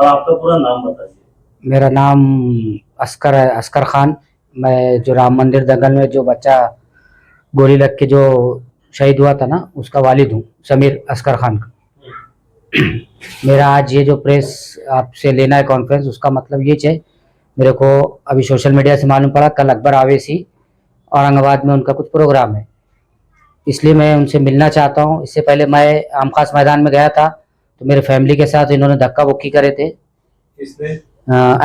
और आपका पूरा नाम बताइए। मेरा नाम अस्कर है, अस्कर खान। मैं जो राम मंदिर दंगल में जो बच्चा गोली लग के जो शहीद हुआ था ना, उसका वालिद हूँ, समीर अस्कर खान का। मेरा आज ये जो प्रेस आपसे लेना है कॉन्फ्रेंस, उसका मतलब ये है, मेरे को अभी सोशल मीडिया से मालूम पड़ा कल अकबर आवेसी औरंगाबाद में उनका कुछ प्रोग्राम है, इसलिए मैं उनसे मिलना चाहता हूँ। इससे पहले मैं आम खास मैदान में गया था, तो मेरे फैमिली के साथ इन्होंने धक्का बुक्की करे थे, किसने?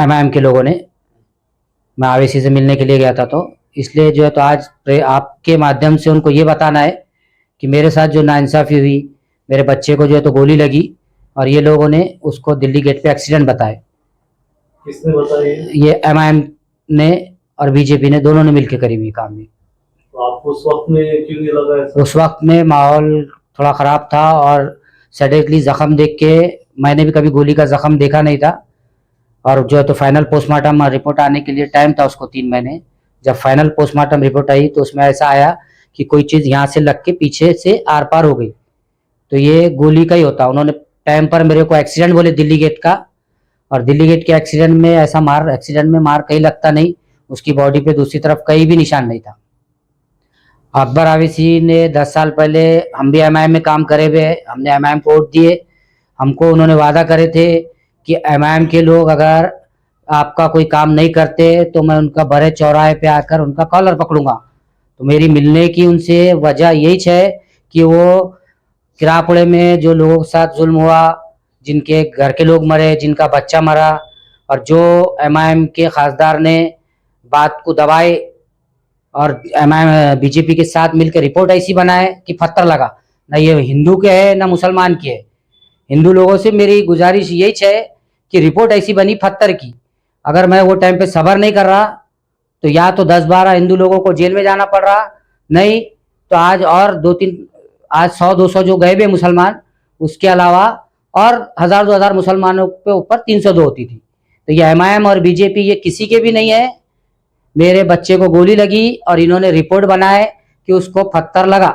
एमआईएम के लोगों ने। मैं आवेसी से मिलने के लिए गया था, तो इसलिए जो है, तो आज आपके माध्यम से उनको ये बताना है कि मेरे साथ जो नाइंसाफ़ी हुई, मेरे बच्चे को जो है तो गोली लगी और ये लोगों ने उसको दिल्ली गेट पे एक्सीडेंट बताए। किसने बताया? ये एमआईएम ने और बीजेपी ने, दोनों ने मिलकर करी हुई काम है। तो आपको उस वक्त में क्यों नहीं लगा ऐसा? उस वक्त में माहौल थोड़ा ख़राब था और सडनली ज़ख्म देख के, मैंने भी कभी गोली का ज़ख्म देखा नहीं था, और जो है तो फाइनल पोस्टमार्टम रिपोर्ट आने के लिए टाइम था उसको 3 महीने। जब फाइनल पोस्टमार्टम रिपोर्ट आई तो उसमें ऐसा आया कि कोई चीज़ यहाँ से लग के पीछे से आर पार हो गई, तो ये गोली का ही होता। उन्होंने टाइम पर मेरे को एक्सीडेंट बोले दिल्ली गेट का, और दिल्ली गेट के एक्सीडेंट में ऐसा मार, एक्सीडेंट में मार कहीं लगता नहीं, उसकी बॉडी पे दूसरी तरफ कहीं भी निशान नहीं था। अकबर आवेसी ने 10 साल पहले, हम भी एमआईएम में काम करे हुए, हमने एमआईएम को वोट दिए। हमको उन्होंने वादा करे थे कि एमआईएम के लोग अगर आपका कोई काम नहीं करते तो मैं उनका बड़े चौराहे पे आकर उनका कॉलर पकड़ूंगा। तो मेरी मिलने की उनसे वजह यही है कि वो किरापुड़े में जो लोगों के साथ जुल्म हुआ, जिनके घर के लोग मरे, जिनका बच्चा मरा, और जो एमआईएम के खासदार ने बात को दबाए और एमआईएम बीजेपी के साथ मिलकर रिपोर्ट ऐसी बनाए कि पत्थर लगा, ना ये हिंदू के है ना मुसलमान के है। हिंदू लोगों से मेरी गुजारिश यही है कि रिपोर्ट ऐसी बनी पत्थर की। अगर मैं वो टाइम पे सब्र नहीं कर रहा तो या तो 10-12 हिंदू लोगों को जेल में जाना पड़ रहा, नहीं तो आज और 2-3, आज 100-200 जो गए हुए मुसलमान, उसके अलावा और 1000-2000 मुसलमानों के ऊपर 302 होती थी। तो ये एमआईएम और बीजेपी ये किसी के भी नहीं है। मेरे बच्चे को गोली लगी और इन्होंने रिपोर्ट बनाए कि उसको पत्थर लगा।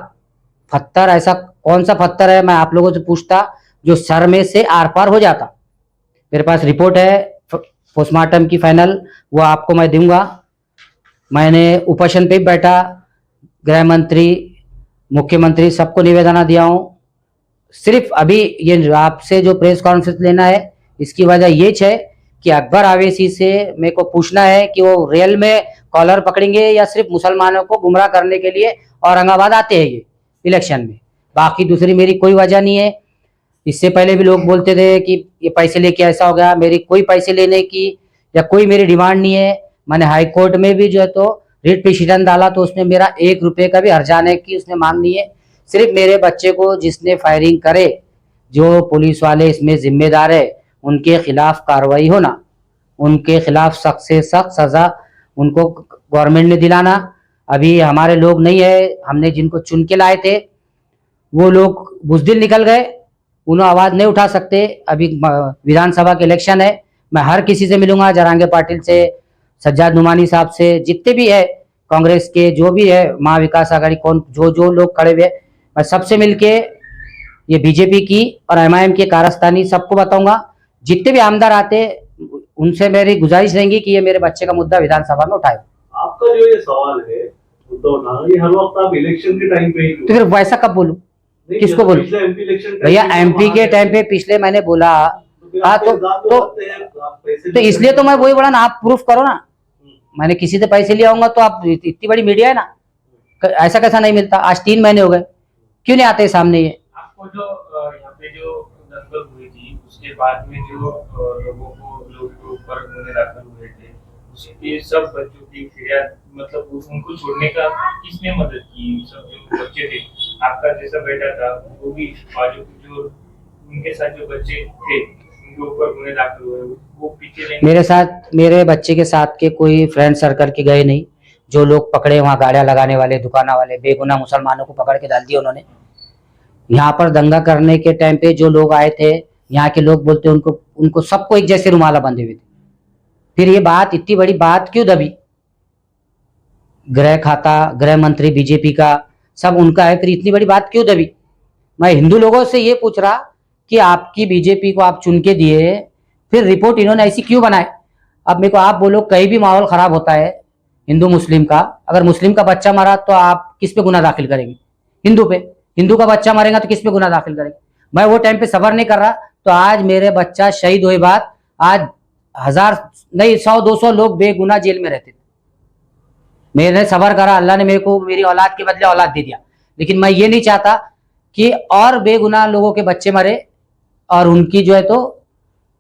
पत्थर ऐसा कौन सा पत्थर है, मैं आप लोगों से पूछता, जो सर में से आर पार हो जाता। मेरे पास रिपोर्ट है पोस्टमार्टम की फाइनल, वो आपको मैं दूंगा। मैंने उपोषण पे बैठा, गृह मंत्री, मुख्यमंत्री, सबको निवेदन दिया हूँ। सिर्फ अभी ये आपसे जो प्रेस कॉन्फ्रेंस लेना है, इसकी वजह ये है कि अकबर आवेसी से मेरे को पूछना है कि वो रियल में कॉलर पकड़ेंगे या सिर्फ मुसलमानों को गुमराह करने के लिए औरंगाबाद आते हैं ये इलेक्शन में। बाकी दूसरी मेरी कोई वजह नहीं है। इससे पहले भी लोग बोलते थे कि ये पैसे लेके ऐसा हो गया, मेरी कोई पैसे लेने की या कोई मेरी डिमांड नहीं है। मैंने हाई कोर्ट में भी जो है तो रिट पिटीशन डाला, तो उसमें मेरा 1 रुपये का भी हर्जाने की उसने मांग नहीं है। सिर्फ मेरे बच्चे को जिसने फायरिंग करे, जो पुलिस वाले इसमें जिम्मेदार है, उनके खिलाफ कार्रवाई होना, उनके खिलाफ सख्त से सख्त सजा उनको गवर्नमेंट ने दिलाना। अभी हमारे लोग नहीं है, हमने जिनको चुन के लाए थे वो लोग बुज़दिल निकल गए, उन्हें आवाज़ नहीं उठा सकते। अभी विधानसभा के इलेक्शन है, मैं हर किसी से मिलूंगा, जरांगे पाटिल से, सज्जाद नुमानी साहब से, जितने भी है कांग्रेस के, जो भी है महाविकास आघाड़ी, कौन जो जो लोग खड़े हुए, मैं सबसे मिलके ये बीजेपी की और एमआईएम के कारस्तानी सबको बताऊंगा। जितने भी आमदार आते उनसे मेरी गुजारिश रहेगी कि ये मेरे बच्चे का मुद्दा विधानसभा में उठाए। आपका जो ये सवाल है मुद्दा उठाना, ये हर वक्त आप इलेक्शन के टाइम पे ही तो फिर वैसा कब बोलूं, किसको बोलूं? भैया एमपी के टाइम पे पिछले मैंने बोला, हाँ तो इसलिए तो मैं वही बोला ना, आप प्रूफ करो ना। मैंने किसी से पैसे लिया होगा तो आप, इतनी बड़ी मीडिया है ना, ऐसा कैसा नहीं मिलता। आज 3 महीने हो गए, क्यों नहीं आते सामने ये? आपको जो यहाँ पे जो दंगल हुई थी उसके बाद में जो लोगों के ऊपर गुने दाखिल हुए थे, उसके सब बच्चों की फिरियाद, मतलब उनको छोड़ने का किसने मदद की? सब जो बच्चे थे, आपका जैसा बेटा था वो भी, जो उनके साथ जो बच्चे थे उनके ऊपर गुने दाखिल हुए, वो पीछे मेरे साथ, मेरे बच्चे के साथ के कोई फ्रेंड सर्कल के गए नहीं। जो लोग पकड़े वहाँ गाड़ियाँ लगाने वाले, दुकाना वाले, बेगुनाह मुसलमानों को पकड़ के डाल दिया उन्होंने। यहाँ पर दंगा करने के टाइम पे जो लोग आए थे, यहाँ के लोग बोलते उनको सबको एक जैसे रुमाला बंधे हुए थे। फिर ये बात, इतनी बड़ी बात क्यों दबी? गृह खाता, गृह मंत्री बीजेपी का, सब उनका है, फिर इतनी बड़ी बात क्यों दबी? मैं हिंदू लोगों से ये पूछ रहा कि आपकी बीजेपी को आप चुन के दिए, फिर रिपोर्ट इन्होंने ऐसी क्यों बनाए? अब मेरे को आप बोलो, कहीं भी माहौल खराब होता है हिंदू मुस्लिम का, अगर मुस्लिम का बच्चा मरा तो आप किस पे गुना दाखिल करेंगे? हिंदू पे। हिंदू का बच्चा मरेगा तो किस पे गुना दाखिल करेंगे? मैं वो टाइम पे सबर नहीं कर रहा, तो आज मेरे बच्चा शहीद हुए बाद आज 1000 नहीं 100-200 लोग बेगुनाह जेल में रहते थे। मैंने सबर करा, अल्लाह ने मेरे को मेरी औलाद के बदले औलाद दे दिया, लेकिन मैं ये नहीं चाहता कि और बेगुनाह लोगों के बच्चे मरे और उनकी जो है तो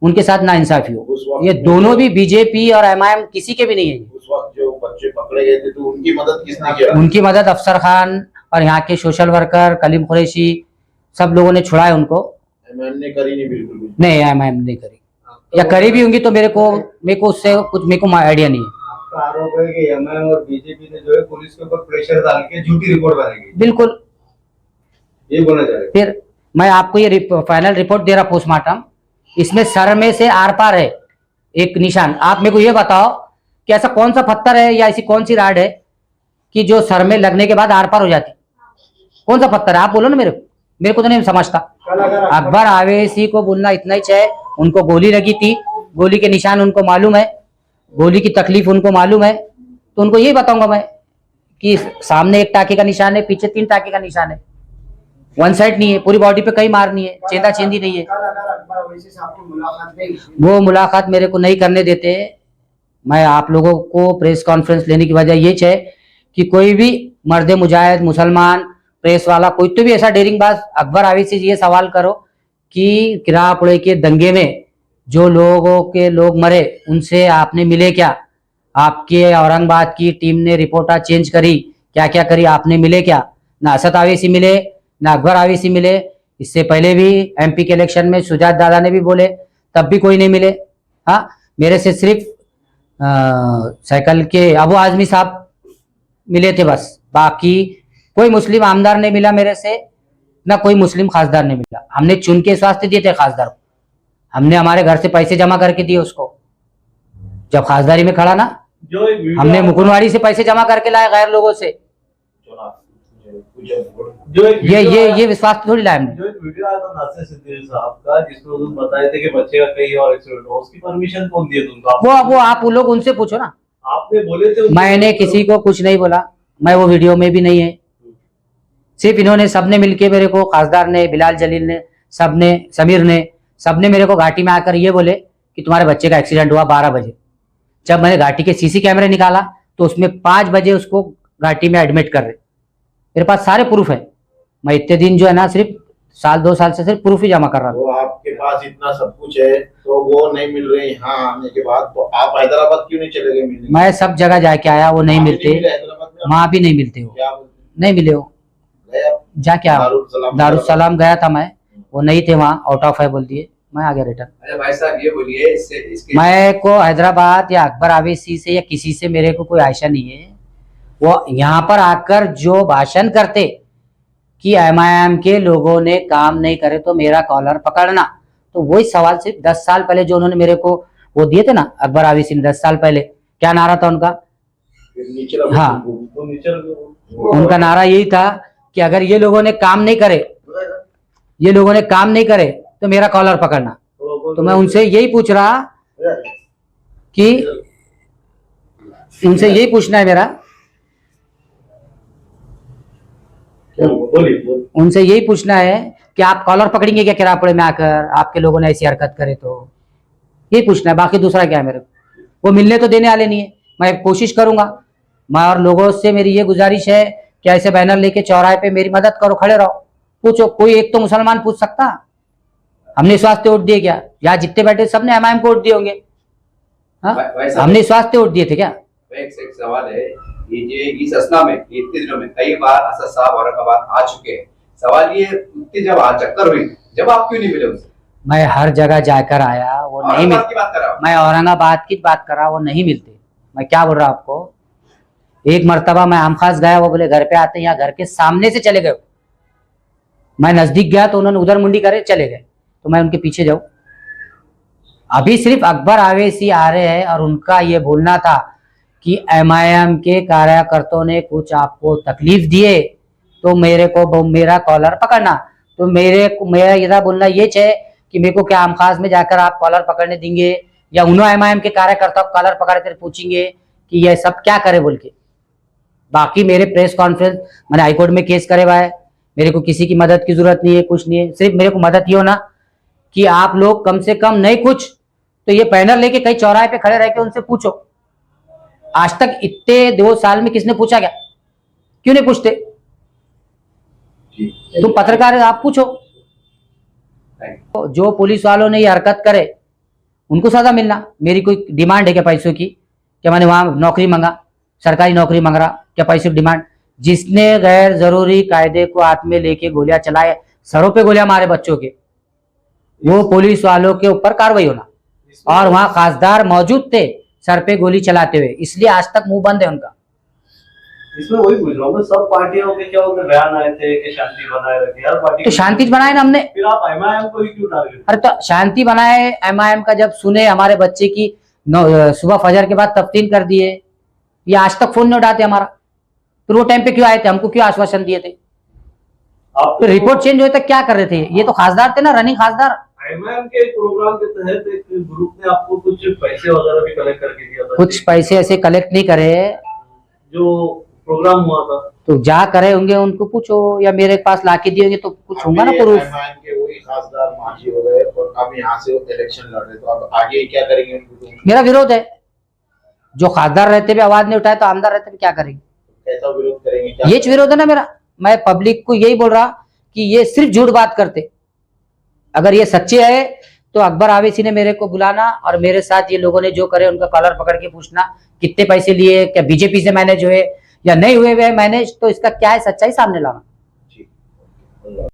उनके साथ नाइंसाफी हो। ये दोनों भी बीजेपी और एमआईएम किसी के भी नहीं है। उस वक्त जो बच्चे पकड़े गए थे तो उनकी मदद किसने किया? उनकी मदद अफसर खान और यहाँ के सोशल वर्कर कलीम कुरैशी सब लोगों ने छुड़ाए उनको। एमआईएम ने करी नहीं, बिल्कुल भी नहीं, एमआईएम नहीं करी, या करी भी होंगी तो मेरे को उससे कुछ मेरे को आइडिया नहीं है। आपका आरोप है कि एमआईएम और बीजेपी ने जो है पुलिस के ऊपर प्रेशर डाल के झूठी रिपोर्ट बनाई। बिल्कुल, ये बोला जा रहा है। फिर मैं आपको ये फाइनल रिपोर्ट दे रहा पोस्टमार्टम, इसमें सर में से आर पार है एक निशान। आप मेरे को ये बताओ कि ऐसा कौन सा पत्थर है या ऐसी कौन सी राड है कि जो सर में लगने के बाद आर पार हो जाती? कौन सा पत्थर है? आप बोलो ना, मेरे को तो नहीं समझता। अकबर आवेसी को बोलना इतना ही चाहिए, उनको गोली लगी थी, गोली के निशान उनको मालूम है, गोली की तकलीफ उनको मालूम है, तो उनको यही बताऊंगा मैं कि सामने एक टाके का निशान है, पीछे 3 टाके का निशान है, वन साइड नहीं है, पूरी बॉडी पे कहीं मार नहीं है, चेंदा चेंदी नहीं है। वो मुलाकात मेरे को नहीं करने देते। मैं आप लोगों को प्रेस कॉन्फ्रेंस लेने की वजह ये है कि कोई भी मर्द मुजाहिद मुसलमान प्रेस वाला कोई तो भी ऐसा डेरिंगबाज अकबर आवेसी से ये सवाल करो कि किरापुड़े के दंगे में जो लोग मरे उनसे आपने मिले क्या? आपके औरंगाबाद की टीम ने रिपोर्टा चेंज करी, क्या क्या करी, आपने मिले क्या? ना असद आवेसी मिले, ना अकबर आवेसी मिले। इससे पहले भी एमपी के इलेक्शन में सुजात दादा ने भी बोले, तब भी कोई नहीं मिले। हाँ, मेरे से सिर्फ साइकिल के अबू आजमी साहब मिले थे बस, बाकी कोई मुस्लिम आमदार नहीं मिला मेरे से, ना कोई मुस्लिम खासदार नहीं मिला। हमने चुन के स्वास्थ्य दिए थे खासदार को, हमने हमारे घर से पैसे जमा करके दिए उसको। जब खासदारी में खड़ा ना, जो एक वीडियो हमने मुकुंदवाड़ी से पैसे जमा करके लाए गैर लोगों से। जो एक ये विश्वास थोड़ी लाए हमने। जो एक वीडियो आया था नासिर सिद्दीकी साहब का, जिसमें तुम बताए थे कि बच्चे का कहीं और एक्सीडेंट हो, उसकी परमिशन कौन दिए तुमको? वो आप लोग उनसे पूछो ना। आपने बोले थे मैंने किसी को कुछ नहीं बोला, मैं वो वीडियो में भी नहीं है। सिर्फ इन्होंने सबने मिलके मेरे को, खासदार ने, बिलाल जलील ने, सबने, समीर ने, सबने मेरे को घाटी में आकर ये बोले कि तुम्हारे बच्चे का एक्सीडेंट हुआ 12 बजे। जब मैंने घाटी के सीसी कैमरे निकाला तो उसमें 5 बजे उसको घाटी में एडमिट कर रहे। मेरे पास सारे प्रूफ है। मैं इतने दिन जो है ना, सिर्फ 1-2 साल से सिर्फ प्रूफ ही जमा कर रहा था। वो आपके पास इतना सब कुछ है तो वो नहीं मिल रहे यहाँ आने के बाद, तो आप हैदराबाद क्यों नहीं चले गए मिलने? मैं सब जगह जाके आया, वो नहीं मिलते, हैदराबाद में वहां भी नहीं मिलते, वो क्या बोलते? नहीं मिले। वो गए आप? जाके आया, दारुसलाम गया था मैं, वो नहीं थे वहाँ, आउट ऑफ है बोल दिए, मैं आ गया रिटर्न। अच्छा भाई साहब ये बोलिए, इसके मैं को हैदराबाद या अकबर आवेसी से या किसी से मेरे को कोई आशा नहीं है। वो यहाँ पर आकर जो भाषण करते कि एमआईएम के लोगों ने काम नहीं करे तो मेरा कॉलर पकड़ना, तो वही सवाल सिर्फ 10 साल पहले जो उन्होंने मेरे को वो दिए थे ना, अकबर आवेसी ने 10 साल पहले, क्या नारा था उनका? हाँ, उनका नारा यही था कि अगर ये लोगों ने काम नहीं करे तो मेरा कॉलर पकड़ना। तो मैं उनसे यही पूछ रहा कि उनसे यही पूछना है मेरा, उनसे यही पूछना है कि आप कॉलर पकड़ेंगे क्या किरापुड़े में आकर, आपके लोगों ने ऐसी हरकत करे तो? यही पूछना है, बाकी दूसरा क्या है मेरे को। वो मिलने तो देने वाले नहीं है। मैं कोशिश करूंगा, मैं और लोगों से मेरी ये गुजारिश है कि ऐसे बैनर लेके चौराहे पे मेरी मदद करो, खड़े रहो, पूछो। कोई एक तो मुसलमान पूछ सकता हमने स्वास्थ्य वोट दिए क्या? यहाँ जितने बैठे सबने एमआईएम को वोट दिए होंगे। हमने स्वास्थ्य वोट दिए थे क्या? एक सवाल है, ये इस असना में इतने दिनों में कई बार असद साहब औरंगाबाद आ चुके हैं। सवाल ये उतनी जब चक्कर हुई, जब आप क्यों नहीं मिले उनसे? मैं हर जगह जाकर आया, वो नहीं मिलते। की बात कर रहा हूं मैं औरंगाबाद की बात कर रहा, वो नहीं मिलते। मैं क्या बोल रहा हूँ आपको, एक मर्तबा मैं आमखास गया, वो बोले घर पे आते हैं, यहाँ घर के सामने से चले गए। मैं नजदीक गया तो उन्होंने उधर मुंडी करे चले गए, तो मैं उनके पीछे जाऊं? अभी सिर्फ अकबर आवेसी आ रहे हैं और उनका ये बोलना था कि एमआईएम के कार्यकर्ताओं ने कुछ आपको तकलीफ दिए तो मेरा कॉलर पकड़ना। तो मेरा ये बोलना ये है कि कि मेरे को क्या आमखास में जाकर आप कॉलर पकड़ने देंगे, या उन्होंने MIM के कार्यकर्ता कॉलर पकड़ कर पूछेंगे कि ये सब क्या करे बोल के। बाकी मेरे प्रेस कॉन्फ्रेंस, मैंने हाईकोर्ट में केस करे हुआ है, मेरे को किसी की मदद की जरूरत नहीं है, कुछ नहीं है। सिर्फ मेरे को मदद ये होना कि आप लोग कम से कम नहीं कुछ तो ये पैनल लेके कहीं चौराहे पे खड़े रह के उनसे पूछो। आज तक इतने 2 साल में किसने पूछा क्या? क्यों नहीं पूछते? तुम पत्रकार हो, आप पूछो। जो पुलिस वालों ने ये हरकत करे उनको सजा मिलना। मेरी कोई डिमांड है क्या पैसों की? क्या मैंने वहां नौकरी मांगा, सरकारी नौकरी मांग रहा, क्या पैसों की डिमांड? जिसने गैर जरूरी कायदे को हाथ में लेके गोलियां चलाए, सरों पे गोलियां मारे बच्चों के, वो पुलिस वालों के ऊपर कार्रवाई होना। और वहां खासदार मौजूद थे सर पे गोली चलाते हुए, इसलिए आज तक मुंह बंद है उनका। इसमें वही पूछ रहा हूँ मैं, सब पार्टियों के क्या उनके बयान आए थे कि शांति बनाए रखे, हर पार्टी तो शांति बनाए ना हमने। फिर आप MIM को ही क्यों टारगेट? अरे तो शांति बनाए, MIM का जब सुने हमारे बच्चे की सुबह फजर के बाद तफ्तीन कर दिए, ये आज तक फोन नहीं उठाते हमारा। फिर वो टाइम पे क्यों आए थे? हमको क्यों आश्वासन दिए थे? आप तो रिपोर्ट चेंज हुए तक क्या कर रहे थे? ये तो खासदार थे ना, रनिंग खासदार। MIM के प्रोग्राम के तहत एक ग्रुप ने आपको कुछ पैसे वगैरह भी कलेक्ट करके दिया था? कुछ पैसे ऐसे कलेक्ट नहीं करे जो प्रोग्राम हुआ था, तो जा करे होंगे, उनको पूछो, या मेरे पास लाके दिए होंगे तो कुछ होगा ना प्रूफ। MIM के वही खासदार मांझी हो गए और अब यहाँ से वो इलेक्शन लड़ रहे, तो अब आगे क्या करेंगे उनको? मेरा विरोध है। जो खासदार रहते भी आवाज नहीं उठाए तो आमदार रहते भी क्या करेंगे? कैसा विरोध करेंगे? क्या ये विरोध है ना मेरा। मैं पब्लिक को यही बोल रहा कि ये सिर्फ झूठ बात करते। अगर ये सच्चे है तो अकबर आवेसी ने मेरे को बुलाना और मेरे साथ ये लोगों ने जो करे उनका कॉलर पकड़ के पूछना कितने पैसे लिए, क्या बीजेपी से मैनेज हुए या नहीं हुए मैनेज, तो इसका क्या है सच्चाई सामने लाना।